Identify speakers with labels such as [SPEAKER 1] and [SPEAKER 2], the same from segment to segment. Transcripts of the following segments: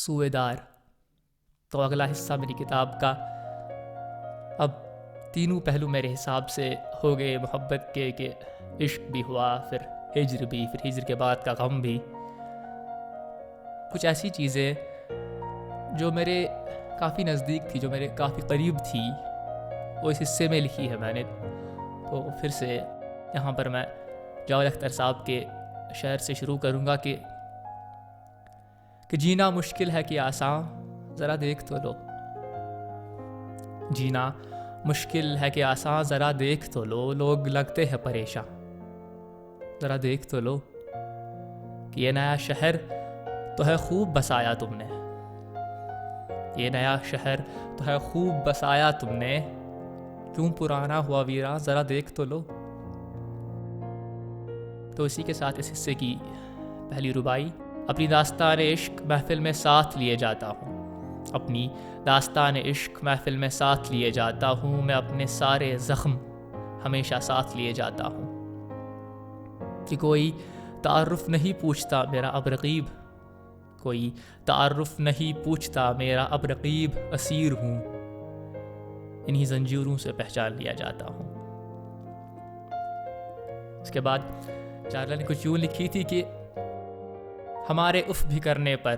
[SPEAKER 1] سوئے دار۔ تو اگلا حصہ میری کتاب کا اب تینوں پہلو میرے حساب سے ہو گئے محبت کے، کہ عشق بھی ہوا، پھر ہجر بھی، پھر ہجر کے بعد کا غم بھی۔ کچھ ایسی چیزیں جو میرے کافی نزدیک تھی، جو میرے کافی قریب تھی، وہ اس حصے میں لکھی ہے میں نے۔ تو پھر سے یہاں پر میں جاوید اختر صاحب کے شعر سے شروع کروں گا کہ جینا مشکل ہے کہ آسان، ذرا دیکھ تو لو۔ جینا مشکل ہے کہ آسان، ذرا دیکھ تو لو، لوگ لگتے ہیں پریشان، ذرا دیکھ تو لو کہ یہ نیا شہر تو ہے خوب بسایا تم نے، یہ نیا شہر تو ہے خوب بسایا تم نے، کیوں پرانا ہوا ویراں، ذرا دیکھ تو لو۔ تو اسی کے ساتھ اس حصے کی پہلی ربائی۔ اپنی داستان عشق محفل میں ساتھ لیے جاتا ہوں، اپنی داستان عشق محفل میں ساتھ لیے جاتا ہوں، میں اپنے سارے زخم ہمیشہ ساتھ لیے جاتا ہوں، کہ کوئی تعارف نہیں پوچھتا میرا اب رقیب، کوئی تعارف نہیں پوچھتا میرا اب رقیب، اسیر ہوں انہی زنجیروں سے پہچان لیا جاتا ہوں۔ اس کے بعد چارلا نے کچھ یوں لکھی تھی کہ ہمارے اف بھی کرنے پر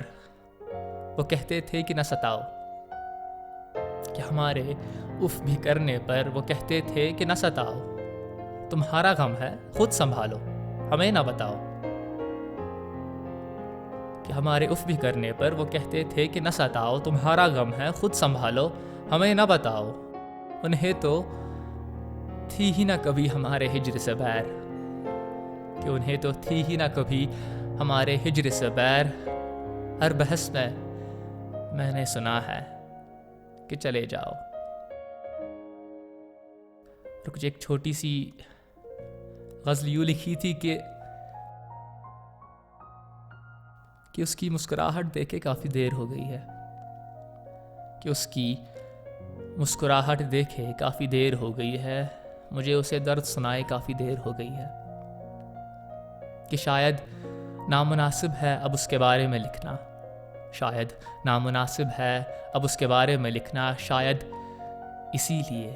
[SPEAKER 1] وہ کہتے تھے کہ نہ ستاؤ، کہ ہمارے اف بھی کرنے پر وہ کہتے تھے کہ نہ ستاؤ، تمہارا غم ہے خود سنبھالو ہمیں نہ بتاؤ، کہ ہمارے اف بھی کرنے پر وہ کہتے تھے کہ نہ ستاؤ، تمہارا غم ہے خود سنبھالو ہمیں نہ بتاؤ، انہیں تو تھی ہی نہ کبھی ہمارے ہجر سے بیر، کہ انہیں تو تھی ہی نہ کبھی ہمارے ہجر سے بیر، ہر بحث میں نے سنا ہے کہ چلے جاؤ۔ اور کچھ ایک چھوٹی سی غزل یوں لکھی تھی کہ اس کی مسکراہٹ دیکھے کافی دیر ہو گئی ہے، کہ اس کی مسکراہٹ دیکھے کافی دیر ہو گئی ہے، مجھے اسے درد سنائے کافی دیر ہو گئی ہے، کہ شاید نامناسب ہے اب اس کے بارے میں لکھنا، شاید نامناسب ہے اب اس کے بارے میں لکھنا، شاید اسی لیے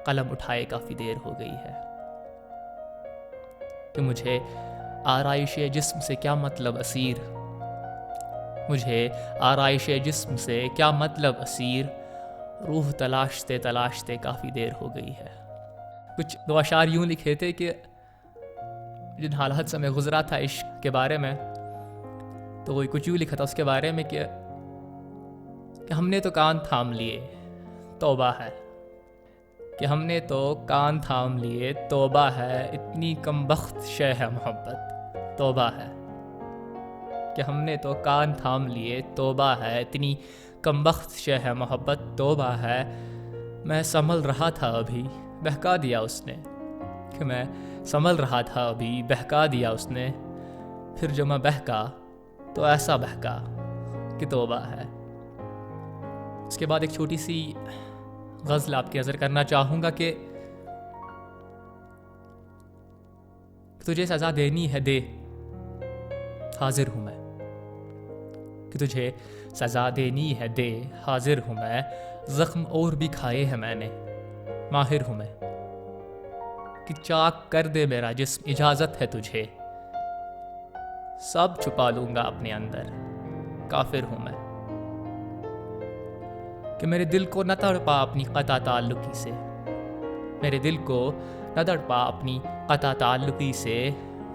[SPEAKER 1] قلم اٹھائے کافی دیر ہو گئی ہے، کہ مجھے آرائش جسم سے کیا مطلب اسیر، مجھے آرائش جسم سے کیا مطلب اسیر، روح تلاشتے تلاشتے کافی دیر ہو گئی ہے۔ کچھ دو اشعار یوں لکھے تھے کہ جن حالات سے میں گزرا تھا عشق کے بارے میں، تو وہی کچھ یوں لکھا تھا اس کے بارے میں کہ ہم نے تو کان تھام لیے توبہ ہے، کہ ہم نے تو کان تھام لیے توبہ ہے، اتنی کم بخت شے ہے محبت توبہ ہے، کہ ہم نے تو کان تھام لیے توبہ ہے، اتنی کم بخت شے ہے محبت توبہ ہے، میں سنبھل رہا تھا ابھی بہکا دیا اس نے، کہ میں سنبھل رہا تھا ابھی بہکا دیا اس نے، پھر جو میں بہکا تو ایسا بہکا کہ توبہ ہے۔ اس کے بعد ایک چھوٹی سی غزل آپ کی نظر کرنا چاہوں گا کہ تجھے سزا دینی ہے دے، حاضر ہوں میں، کہ تجھے سزا دینی ہے دے، حاضر ہوں میں، زخم اور بھی کھائے ہیں میں نے، ماہر ہوں میں، کہ چاک کر دے میرا جسم اجازت ہے تجھے، سب چھپا لوں گا اپنے اندر، کافر ہوں میں، کہ میرے دل کو نہ تڑپا اپنی قطع تعلقی سے، میرے دل کو نہ تڑپا اپنی قطع تعلقی سے،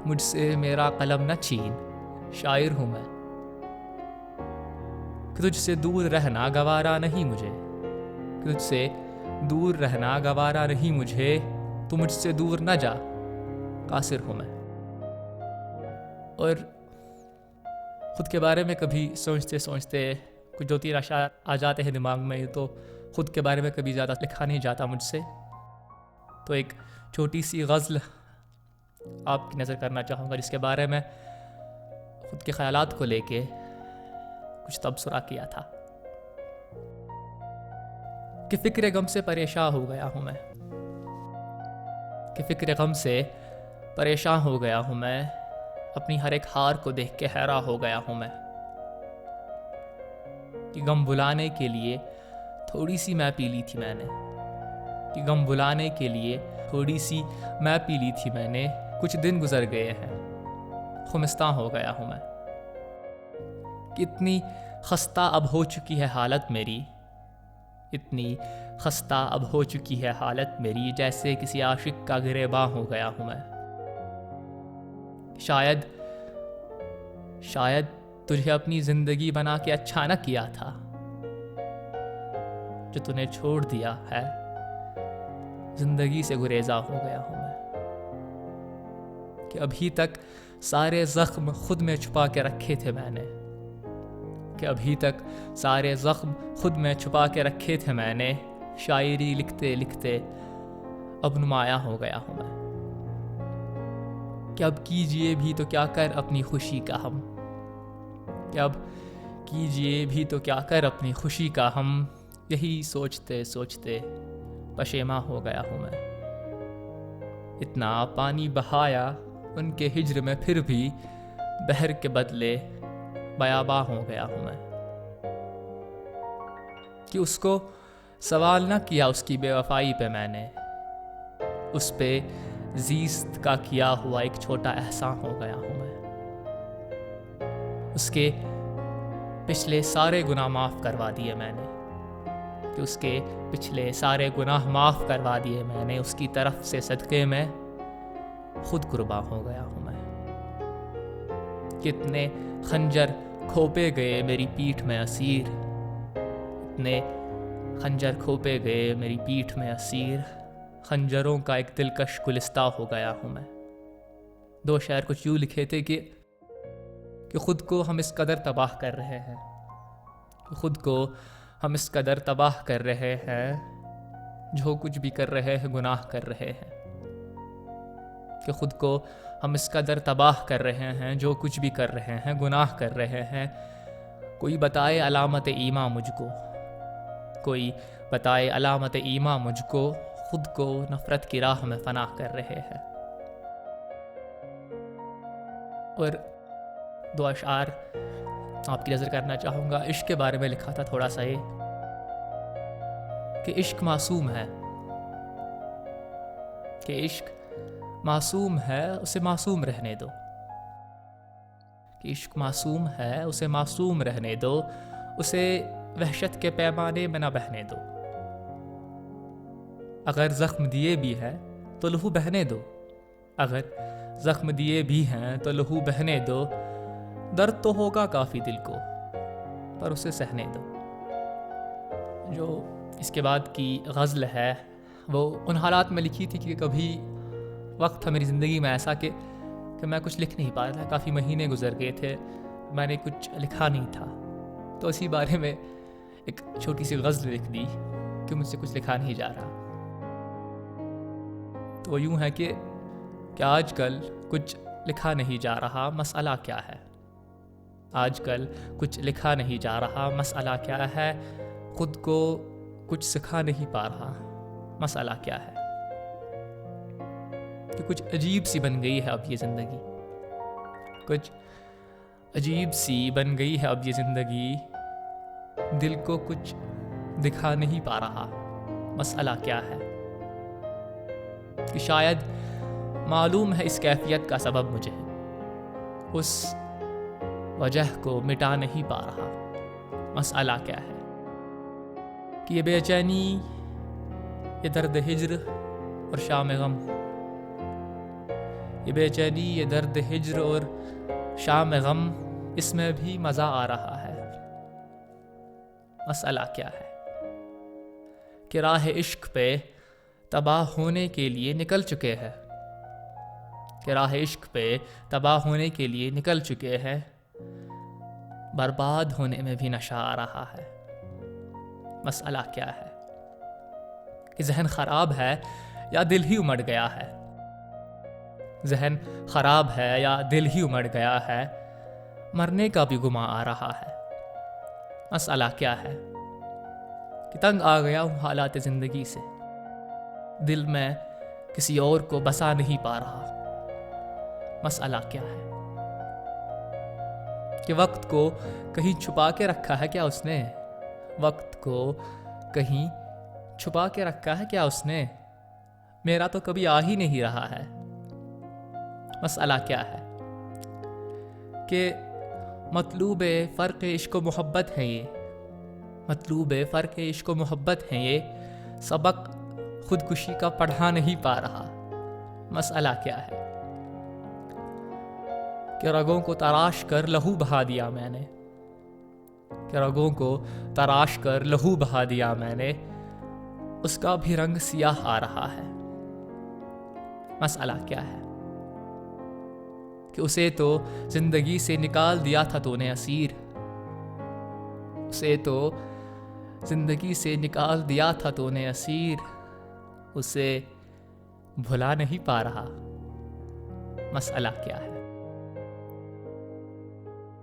[SPEAKER 1] مجھ سے میرا قلم نہ چھین، شاعر ہوں میں، کہ تجھ سے دور رہنا گوارا نہیں مجھے، کہ تجھ سے دور رہنا گوارا نہیں مجھے، تو مجھ سے دور نہ جا، قاصر ہوں میں۔ اور خود کے بارے میں کبھی سوچتے سوچتے کچھ دو تین اشعار آ جاتے ہیں دماغ میں، تو خود کے بارے میں کبھی زیادہ لکھا نہیں جاتا مجھ سے، تو ایک چھوٹی سی غزل آپ کی نظر کرنا چاہوں گا جس کے بارے میں خود کے خیالات کو لے کے کچھ تبصرہ کیا تھا، کہ فکر غم سے پریشان ہو گیا ہوں میں، کہ فکر غم سے پریشان ہو گیا ہوں میں، اپنی ہر ایک ہار کو دیکھ کے حیران ہو گیا ہوں میں، کہ غم بلانے کے لیے تھوڑی سی میں پی لی تھی میں نے، کہ غم بلانے کے لیے تھوڑی سی میں پی لی تھی میں نے، کچھ دن گزر گئے ہیں، خمستاں ہو گیا ہوں میں، کتنی خستہ اب ہو چکی ہے حالت میری، اتنی خستہ اب ہو چکی ہے حالت میری، جیسے کسی عاشق کا گریباں ہو گیا ہوں میں۔ شاید تجھے اپنی زندگی بنا کے اچھا نہ کیا تھا، جو تو نے چھوڑ دیا ہے، زندگی سے گریزاں ہو گیا ہوں میں، کہ ابھی تک سارے زخم خود میں چھپا کے رکھے تھے میں نے، کہ ابھی تک سارے زخم خود میں چھپا کے رکھے تھے میں نے، شاعری لکھتے لکھتے اب نمایاں ہو گیا ہوں میں، کہ اب کیجئے بھی تو کیا کر اپنی خوشی کا ہم، کہ اب کیجئے بھی تو کیا کر اپنی خوشی کا ہم، یہی سوچتے سوچتے پشیماں ہو گیا ہوں میں، اتنا پانی بہایا ان کے ہجر میں پھر بھی بحر کے بدلے بیاباں ہو گیا ہوں میں، کہ اس کو سوال نہ کیا اس کی بے وفائی پہ میں نے، اس پہ زیست کا کیا ہوا ایک چھوٹا احسان ہو گیا ہوں میں، اس کے پچھلے سارے گناہ معاف کروا دیے میں نے، کہ اس کے پچھلے سارے گناہ معاف کروا دیے میں نے، اس کی طرف سے صدقے میں خود قرباں ہو گیا ہوں میں، کتنے خنجر کھوپے گئے میری پیٹھ میں اسیر، اتنے خنجر کھوپے گئے میری پیٹھ میں اسیر، خنجروں کا ایک دلکش گلستہ ہو گیا ہوں میں۔ دو شعر کچھ یوں لکھے تھے کہ خود کو ہم اس قدر تباہ کر رہے ہیں، کہ خود کو ہم اس قدر تباہ کر رہے ہیں، جو کچھ بھی کر رہے ہیں گناہ کر رہے ہیں، کہ خود کو ہم اس قدر تباہ کر رہے ہیں، جو کچھ بھی کر رہے ہیں گناہ کر رہے ہیں، کوئی بتائے علامت ایمان مجھ کو، کوئی بتائے علامت ایمان مجھ کو، خود کو نفرت کی راہ میں فنا کر رہے ہیں۔ اور دو اشعار آپ کی نظر کرنا چاہوں گا، عشق کے بارے میں لکھا تھا تھوڑا سا، یہ کہ عشق معصوم ہے، کہ عشق معصوم ہے اسے معصوم رہنے دو، کہ عشق معصوم ہے اسے معصوم رہنے دو، اسے وحشت کے پیمانے میں نہ بہنے دو، اگر زخم دیے بھی ہے تو لہو بہنے دو، اگر زخم دیے بھی ہیں تو لہو بہنے دو، درد تو ہوگا کافی دل کو پر اسے سہنے دو۔ جو اس کے بعد کی غزل ہے وہ ان حالات میں لکھی تھی کہ کبھی وقت تھا میری زندگی میں ایسا کہ میں کچھ لکھ نہیں پا رہا تھا، کافی مہینے گزر گئے تھے، میں نے کچھ لکھا نہیں تھا، تو اسی بارے میں ایک چھوٹی سی غزل لکھ دی کہ مجھ سے کچھ لکھا نہیں جا رہا۔ تو یوں ہے کہ آج کل کچھ لکھا نہیں جا رہا، مسئلہ کیا ہے؟ آج کل کچھ لکھا نہیں جا رہا، مسئلہ کیا ہے؟ خود کو کچھ سکھا نہیں پا رہا، مسئلہ کیا ہے؟ کہ کچھ عجیب سی بن گئی ہے اب یہ زندگی، کچھ عجیب سی بن گئی ہے اب یہ زندگی، دل کو کچھ دکھا نہیں پا رہا، مسئلہ کیا ہے؟ کہ شاید معلوم ہے اس کیفیت کا سبب مجھے، اس وجہ کو مٹا نہیں پا رہا، مسئلہ کیا ہے؟ کہ یہ بے چینی، یہ درد ہجر اور شام غم، یہ بے چینی، یہ درد ہجر اور شام غم، اس میں بھی مزہ آ رہا ہے، مسئلہ کیا ہے؟ کہ راہ عشق پہ تباہ ہونے کے لیے نکل چکے ہیں، کہ راہ عشق پہ تباہ ہونے کے لیے نکل چکے ہیں، برباد ہونے میں بھی نشہ آ رہا ہے، مسئلہ کیا ہے؟ کہ ذہن خراب ہے یا دل ہی امڑ گیا ہے، ذہن خراب ہے یا دل ہی امڑ گیا ہے، مرنے کا بھی گماں آ رہا ہے، مسئلہ کیا ہے؟ کہ تنگ آ گیا ہوں حالات زندگی سے، دل میں کسی اور کو بسا نہیں پا رہا، مسئلہ کیا ہے؟ کہ وقت کو کہیں چھپا کے رکھا ہے کیا اس نے؟ وقت کو کہیں چھپا کے رکھا ہے کیا اس نے؟ میرا تو کبھی آ ہی نہیں رہا ہے۔ مسئلہ کیا ہے کہ مطلوب فرق عشق و محبت ہے یہ، مطلوب فرق عشق و محبت ہے یہ، سبق خودکشی کا پڑھا نہیں پا رہا۔ مسئلہ کیا ہے کہ رگوں کو تراش کر لہو بہا دیا میں نے، کہ رگوں کو تراش کر لہو بہا دیا میں نے، اس کا بھی رنگ سیاہ آ رہا ہے۔ مسئلہ کیا ہے کہ اسے تو زندگی سے نکال دیا تھا تو نے اسیر، اسے تو زندگی سے نکال دیا تھا تو نے اسیر، اسے بھلا نہیں پا رہا۔ مسئلہ کیا ہے؟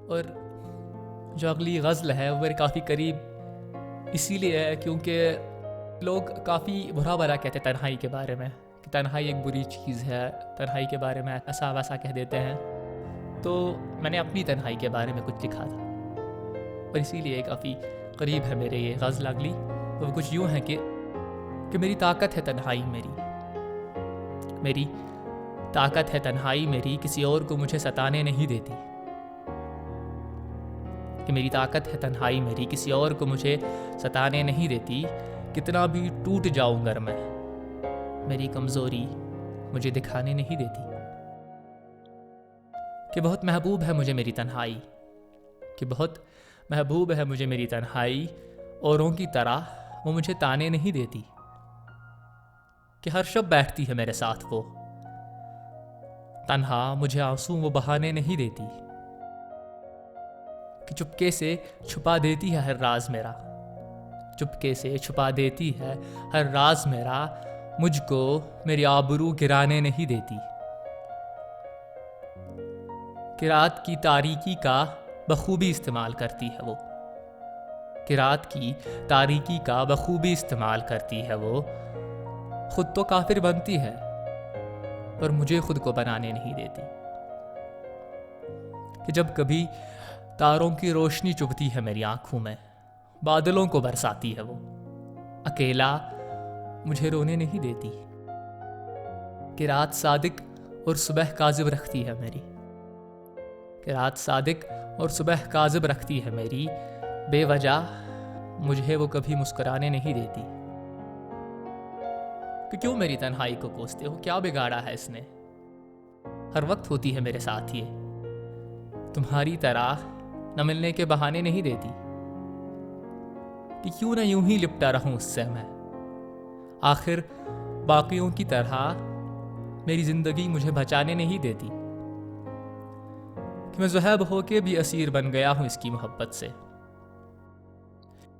[SPEAKER 1] اور جو اگلی غزل ہے وہ کافی قریب اسی لیے ہے کیونکہ لوگ کافی برا بھلا کہتے ہیں تنہائی کے بارے میں، کہ تنہائی ایک بری چیز ہے، تنہائی کے بارے میں ایسا ویسا کہہ دیتے ہیں۔ تو میں نے اپنی تنہائی کے بارے میں کچھ لکھا تھا اور اسی لیے کافی قریب ہے میرے یہ غزل اگلی۔ وہ کچھ یوں ہے کہ میری طاقت ہے تنہائی میری طاقت ہے تنہائی میری، کسی اور کو مجھے ستانے نہیں دیتی، کہ میری طاقت ہے تنہائی میری، کسی اور کو مجھے ستانے نہیں دیتی، کتنا بھی ٹوٹ جاؤں گر میں، میری کمزوری مجھے دکھانے نہیں دیتی، کہ بہت محبوب ہے مجھے میری تنہائی، کہ بہت محبوب ہے مجھے میری تنہائی، اوروں کی طرح وہ مجھے تانے نہیں دیتی، کہ ہر شب بیٹھتی ہے میرے ساتھ وہ، تنہا مجھے آنسوں وہ بہانے نہیں دیتی، کہ چپکے سے چھپا دیتی ہے ہر راز میرا، چپکے سے چھپا دیتی ہے ہر راز میرا، مجھ کو میری آبرو گرانے نہیں دیتی، کہ رات کی تاریکی کا بخوبی استعمال کرتی ہے وہ، کہ رات کی تاریکی کا بخوبی استعمال کرتی ہے وہ، خود تو کافر بنتی ہے پر مجھے خود کو بنانے نہیں دیتی، کہ جب کبھی تاروں کی روشنی چبھتی ہے میری آنکھوں میں، بادلوں کو برساتی ہے وہ، اکیلا مجھے رونے نہیں دیتی، کہ رات صادق اور صبح کاذب رکھتی ہے میری، کہ رات صادق اور صبح کاذب رکھتی ہے میری، بے وجہ مجھے وہ کبھی مسکرانے نہیں دیتی، کہ کیوں میری تنہائی کو کوستے ہو، کیا بگاڑا ہے اس نے، ہر وقت ہوتی ہے میرے ساتھ یہ، تمہاری طرح نہ ملنے کے بہانے نہیں دیتی، کہ کیوں نہ یوں ہی لپٹا رہوں اس سے میں، آخر باقیوں کی طرح میری زندگی مجھے بچانے نہیں دیتی، کہ میں ذہب ہو کے بھی اسیر بن گیا ہوں اس کی محبت سے،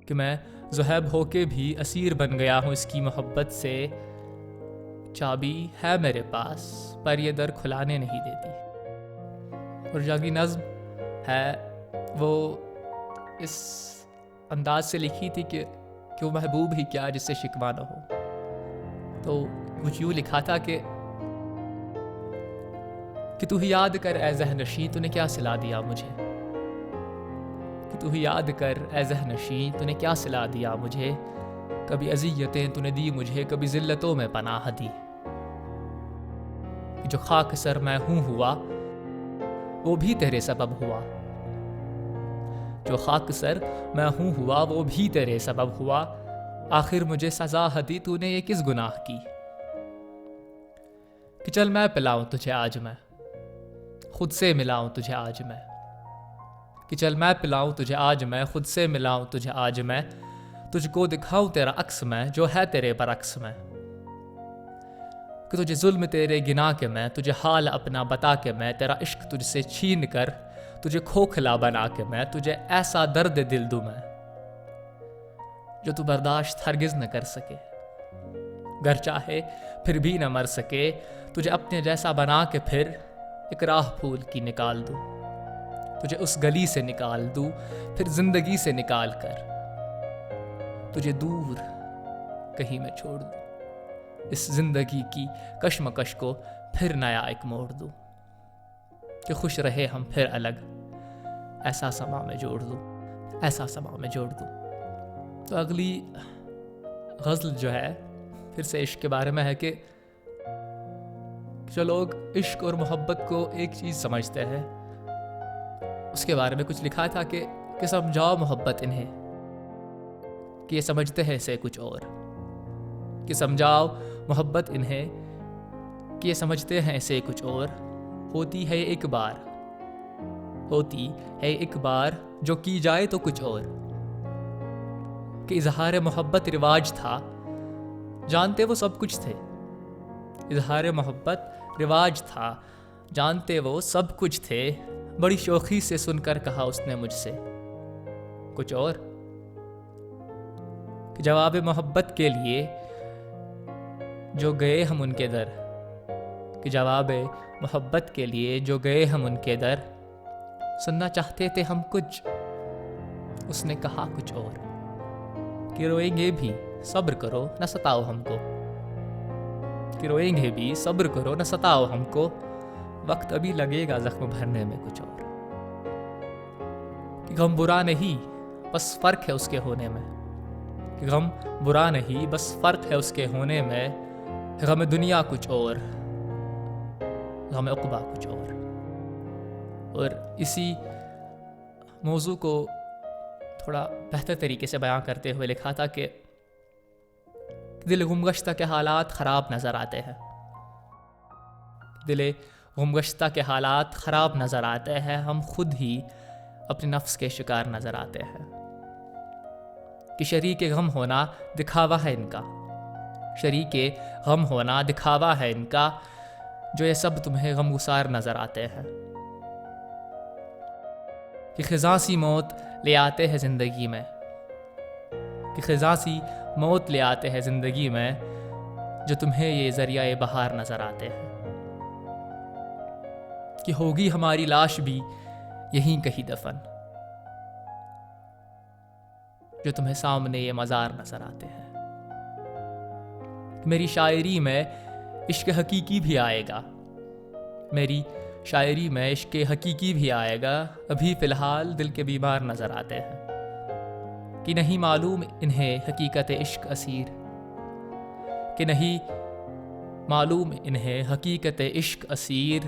[SPEAKER 1] کہ میں ذہب ہو کے بھی اسیر بن گیا ہوں اس کی محبت سے، چابی ہے میرے پاس پر یہ در کھلانے نہیں دیتی۔ اور جو اگلی نظم ہے وہ اس انداز سے لکھی تھی کہ وہ محبوب ہی کیا جس سے شکوہ نہ ہو، تو کچھ یوں لکھا تھا کہ تو ہی یاد کر اے ذہنشیں تو نے کیا سلا دیا مجھے، کہ تو ہی یاد کر اے ذہنشیں تو نے کیا سلا دیا مجھے، کبھی اذیتیں تو نے دی مجھے، کبھی ذلتوں میں پناہ دی، کہ جو خاک سر میں ہوں ہوا وہ بھی تیرے سبب ہوا، جو خاک سر میں ہوں ہوا وہ بھی تیرے سبب ہوا، آخر مجھے سزا دی تو نے یہ کس گناہ کی، کہ چل میں پلاؤں تجھے آج میں خود سے ملاؤں تجھے آج میں، کہ چل میں پلاؤں تجھے آج میں خود سے ملاؤں تجھے آج میں، تجھ کو دکھاؤں تیرا عکس میں جو ہے تیرے برعکس میں، کہ تجھے ظلم تیرے گناہ کے میں، تجھے حال اپنا بتا کے میں، تیرا عشق تجھ سے چھین کر تجھے کھوکھلا بنا کے میں، تجھے ایسا درد دل دوں میں جو تو برداشت ہرگز نہ کر سکے، گر چاہے پھر بھی نہ مر سکے، تجھے اپنے جیسا بنا کے پھر ایک راہ پھول کی نکال دوں، تجھے اس گلی سے نکال دوں پھر زندگی سے نکال کر، تجھے دور کہیں میں چھوڑ دوں، اس زندگی کی کشمکش کو پھر نیا ایک موڑ دوں، کہ خوش رہے ہم پھر الگ، ایسا سما میں جوڑ دوں، ایسا سما میں جوڑ دوں۔ تو اگلی غزل جو ہے پھر سے عشق کے بارے میں ہے کہ جو لوگ عشق اور محبت کو ایک چیز سمجھتے ہیں، اس کے بارے میں کچھ لکھا تھا کہ سمجھاؤ محبت انہیں کہ یہ سمجھتے ہیں اسے کچھ اور، کہ سمجھاؤ محبت انہیں کہ یہ سمجھتے ہیں اسے کچھ اور۔ ہوتی ہے ایک بار، ہوتی ہے ایک بار جو کی جائے تو کچھ اور، کہ اظہار محبت رواج تھا جانتے وہ سب کچھ تھے، اظہار محبت رواج تھا جانتے وہ سب کچھ تھے، بڑی شوخی سے سن کر کہا اس نے مجھ سے کچھ اور، کہ جواب محبت کے لیے جو گئے ہم ان کے در، کہ جواب محبت کے لیے جو گئے ہم ان کے در، سننا چاہتے تھے ہم کچھ، اس نے کہا کچھ اور، کہ روئیں گے بھی صبر کرو نہ ستاؤ ہم کو، کہ روئیں گے بھی صبر کرو نہ ستاؤ ہم کو، وقت ابھی لگے گا زخم بھرنے میں کچھ اور، کہ غم برا نہیں بس فرق ہے اس کے ہونے میں، کہ غم برا نہیں بس فرق ہے اس کے ہونے میں، غم دنیا کچھ اور غم عقبہ کچھ اور اسی موضوع کو تھوڑا بہتر طریقے سے بیان کرتے ہوئے لکھا تھا کہ دل غمگشتہ کے حالات خراب نظر آتے ہیں، دل غمگشتہ کے حالات خراب نظر آتے ہیں، ہم خود ہی اپنے نفس کے شکار نظر آتے ہیں، کہ شریک غم ہونا دکھاوا ہے ان کا، شریک غم ہونا دکھاوا ہے ان کا، جو یہ سب تمہیں غم گسار نظر آتے ہیں، کہ خزاں سی موت لے آتے ہیں زندگی میں، کہ خزاں سی موت لے آتے ہیں زندگی میں، جو تمہیں یہ ذریعہ بہار نظر آتے ہیں، کہ ہوگی ہماری لاش بھی یہیں کہیں دفن، جو تمہیں سامنے یہ مزار نظر آتے ہیں، میری شاعری میں عشق حقیقی بھی آئے گا، میری شاعری میں عشق حقیقی بھی آئے گا، ابھی فی الحال دل کے بیمار نظر آتے ہیں، کہ نہیں معلوم انہیں حقیقت عشق اسیر، کہ نہیں معلوم انہیں حقیقت عشق اسیر،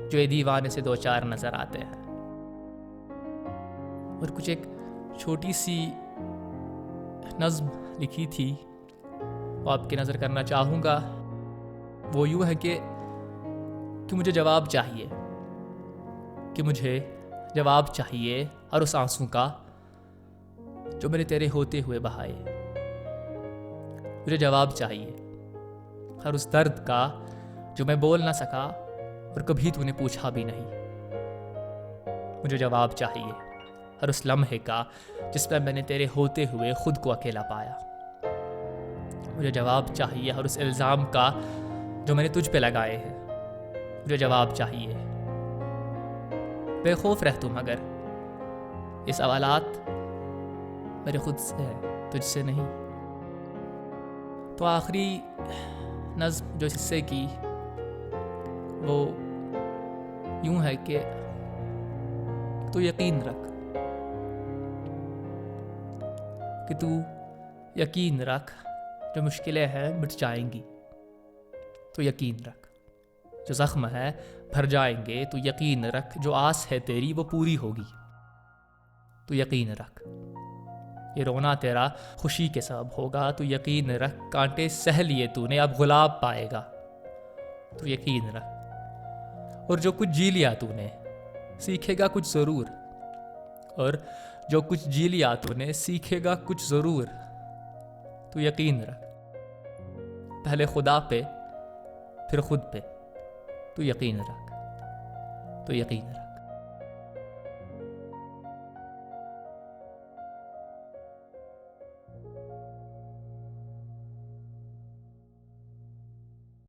[SPEAKER 1] جو یہ دیوانے سے دو چار نظر آتے ہیں۔ اور کچھ ایک چھوٹی سی نظم لکھی تھی وہ آپ کی نظر کرنا چاہوں گا، وہ یوں ہے کہ مجھے جواب چاہیے، کہ مجھے جواب چاہیے ہر اس آنسوں کا جو میں نے تیرے ہوتے ہوئے بہائے، مجھے جواب چاہیے ہر اس درد کا جو میں بول نہ سکا اور کبھی تو نے پوچھا بھی نہیں، مجھے جواب چاہیے ہر اس لمحے کا جس میں نے تیرے ہوتے ہوئے خود کو اکیلا پایا، مجھے جواب چاہیے ہر اس الزام کا جو میں نے تجھ پہ لگائے ہیں، مجھے جواب چاہیے، بے خوف رہ تم مگر یہ سوالات میرے خود سے ہے تجھ سے نہیں۔ تو آخری نظم جو حصے کی وہ یوں ہے کہ تو یقین رکھ، کہ تو یقین رکھ جو مشکلیں ہیں مٹ جائیں گی، تو یقین رکھ جو زخم ہے بھر جائیں گے، تو یقین رکھ جو آس ہے تیری وہ پوری ہوگی، تو یقین رکھ یہ رونا تیرا خوشی کے سبب ہوگا، تو یقین رکھ کانٹے سہ لیے تو نے اب گلاب پائے گا، تو یقین رکھ اور جو کچھ جی لیا تو نے سیکھے گا کچھ ضرور، اور جو کچھ جی لیا تو نے سیکھے گا کچھ ضرور، تو یقین رکھ پہلے خدا پہ پھر خود پہ، تو یقین رکھ، تو یقین رکھ۔